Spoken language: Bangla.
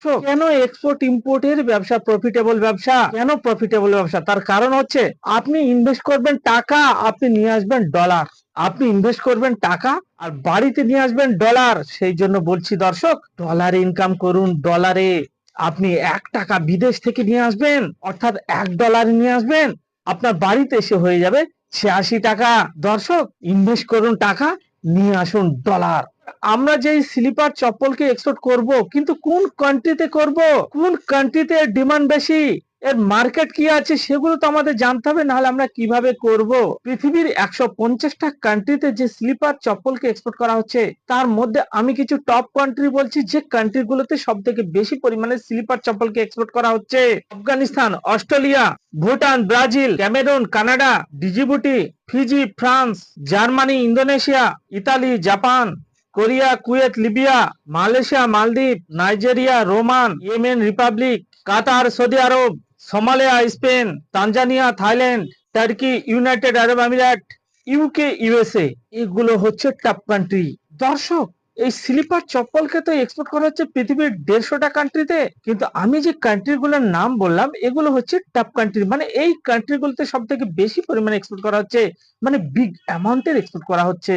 তো কেন এক্সপোর্ট ইম্পোর্টের ব্যবসা প্রফিটেবল ব্যবসা? কেন প্রফিটেবল ব্যবসা? তার কারণ হচ্ছে আপনি ইনভেস্ট করবেন টাকা, আপনি নিয়ে আসবেন ডলার। আপনি ইনভেস্ট করবেন টাকা আর বাড়িতে নিয়ে আসবেন ডলার। সেই জন্য বলছি দর্শক, ডলারে ইনকাম করুন। ডলারে আপনি 1 টাকা বিদেশ থেকে নিয়ে আসবেন, অর্থাৎ $1 নিয়ে আসবেন, আপনার বাড়িতে এসে হয়ে যাবে 86 টাকা। দর্শক, ইনভেস্ট করুন টাকা, নিয়ে আসুন ডলার। আমরা যে স্লিপার চপ্পলকে এক্সপোর্ট করব, কিন্তু কোন কান্ট্রিতে করব, কোন কান্ট্রিতে ডিমান্ড বেশি, এর মার্কেট কি আছে, সেগুলো তো আমাদের জানতে হবে, নাহলে আমরা কিভাবে করব। পৃথিবীর 150টা কান্ট্রিতে যে স্লিপার চপ্পলকে এক্সপোর্ট করা হচ্ছে, তার মধ্যে আমি কিছু টপ কান্ট্রি বলছি, যে কান্ট্রিগুলোতে সব থেকে বেশি পরিমাণে স্লিপার চপ্পলকে এক্সপোর্ট করা হচ্ছে। Afghanistan, Australia, Bhutan, Brazil, Cameroon, Canada, Djibouti, Fiji, France, Germany, Indonesia, Italy, Japan, Korea, Kuwait, Libya, Malaysia, মালদ্বীপ, নাইজেরিয়া, রোমান, Yemen republic, Qatar, Saudi Arab, Somalia, Spain, Tanzania, Thailand, Turkey, united Arab Emirates, UK, USA, এগুলো হচ্ছে টপ কান্ট্রি। দর্শক, এই স্লিপার চপ্পলকে তো এক্সপোর্ট করা হচ্ছে পৃথিবীর 150টা কান্ট্রিতে, কিন্তু আমি যে কান্ট্রিগুলোর নাম বললাম এগুলো হচ্ছে টপ কান্ট্রি, মানে এই কান্ট্রিগুলোতে সব থেকে বেশি পরিমাণে এক্সপোর্ট করা হচ্ছে, মানে বিগ অ্যামাউন্টের এক্সপোর্ট করা হচ্ছে।